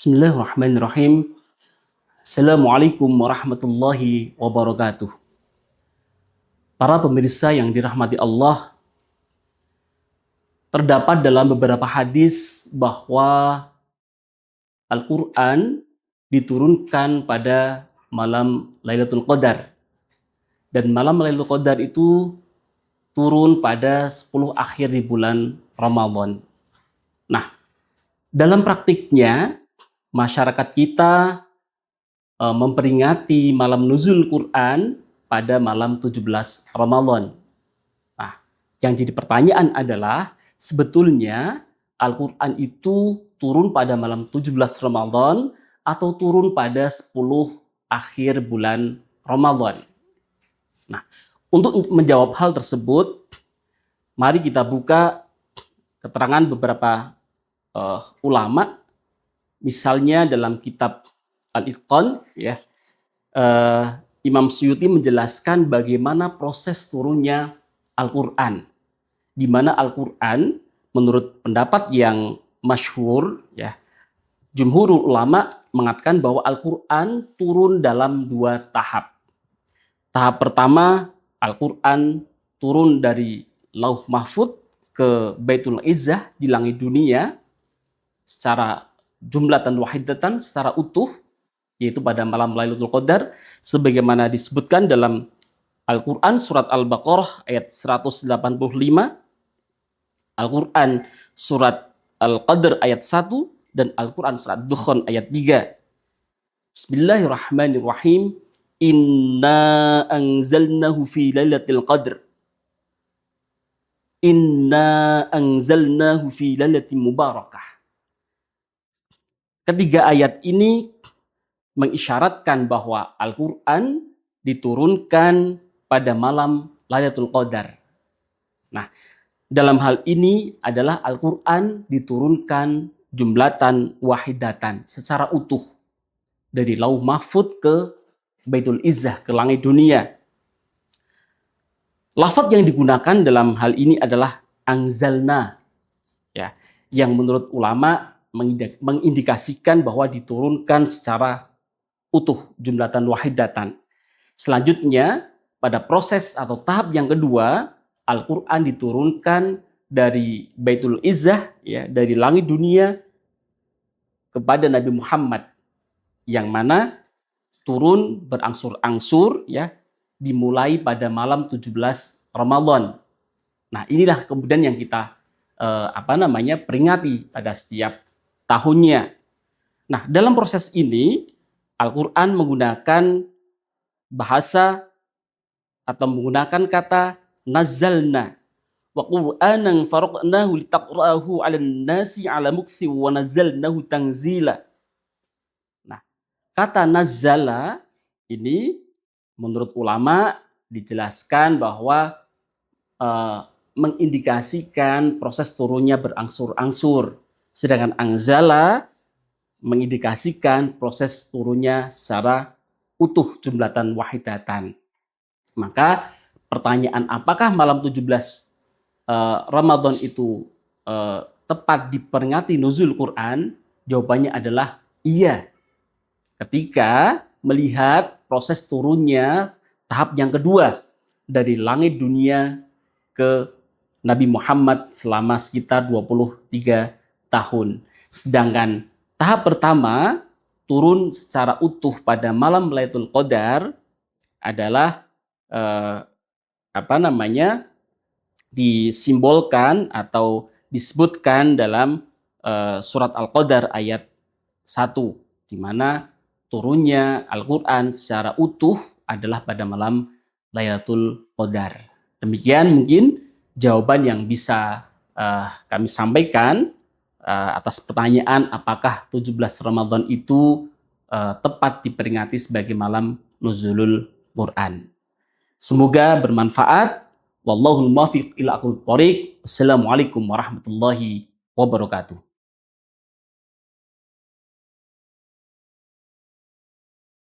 Bismillahirrahmanirrahim. Assalamualaikum warahmatullahi wabarakatuh. Para pemirsa yang dirahmati Allah, terdapat dalam beberapa hadis bahwa Al-Quran diturunkan pada malam Lailatul Qadar. Dan malam Lailatul Qadar itu turun pada 10 akhir di bulan Ramadan. Nah, dalam praktiknya, masyarakat kita memperingati malam nuzul Quran pada malam 17 Ramadan. Nah, yang jadi pertanyaan adalah sebetulnya Al-Quran itu turun pada malam 17 Ramadan atau turun pada 10 akhir bulan Ramadan. Nah, untuk menjawab hal tersebut, mari kita buka keterangan beberapa ulama. Misalnya dalam kitab Al-Itqan, ya, Imam Suyuti menjelaskan bagaimana proses turunnya Al-Quran, di mana Al-Quran menurut pendapat yang masyhur, ya, jumhurul ulama mengatakan bahwa Al-Quran turun dalam 2 tahap. Tahap pertama, Al-Quran turun dari Lauh Mahfud ke Baitul Izzah di langit dunia secara jumlatan wahidatan, secara utuh, yaitu pada malam Lailatul Qadar, sebagaimana disebutkan dalam Al-Quran surat Al-Baqarah ayat 185, Al-Quran surat Al-Qadr ayat 1, dan Al-Quran surat Dukhan ayat 3. Bismillahirrahmanirrahim. Inna anzalnahu fi lailatul qadr. Inna anzalnahu fi lailatin mubarakah. Ketiga ayat ini mengisyaratkan bahwa Al-Quran diturunkan pada malam Lailatul Qadar. Nah, dalam hal ini adalah Al-Quran diturunkan jumlatan wahidatan secara utuh dari Lauh Mahfud ke Baitul Izzah, ke langit dunia. Lafaz yang digunakan dalam hal ini adalah anzalna, ya, yang menurut ulama mengindikasikan bahwa diturunkan secara utuh jumlatan wahidatan. Selanjutnya, pada proses atau tahap yang kedua, Al-Quran diturunkan dari Baitul Izzah, ya, dari langit dunia kepada Nabi Muhammad, yang mana turun berangsur-angsur, ya, dimulai pada malam 17 Ramadan. Nah, inilah kemudian yang kita peringati pada setiap tahunnya. Nah, dalam proses ini Al-Quran menggunakan bahasa atau menggunakan kata nazzalna wa qur'anan faraqnahu litaqra'ahu 'alan nasi 'ala muksi wa nazzalnahu tanzila. Nah, kata nazzala ini menurut ulama dijelaskan bahwa mengindikasikan proses turunnya berangsur-angsur. Sedangkan anzala mengindikasikan proses turunnya secara utuh jumlatan wahidatan. Maka pertanyaan apakah malam 17 Ramadan itu tepat diperingati nuzul Quran? Jawabannya adalah iya. Ketika melihat proses turunnya tahap yang kedua dari langit dunia ke Nabi Muhammad selama sekitar 23 tahun. Sedangkan tahap pertama turun secara utuh pada malam Lailatul Qadar adalah disimbolkan atau disebutkan dalam surat Al-Qadar ayat 1, di mana turunnya Al-Quran secara utuh adalah pada malam Lailatul Qadar. Demikian mungkin jawaban yang bisa kami sampaikan atas pertanyaan apakah 17 Ramadan itu tepat diperingati sebagai malam nuzulul Quran. Semoga bermanfaat. Wallahul muwaffiq ila aqwamit thoriq. Wassalamualaikum warahmatullahi wabarakatuh.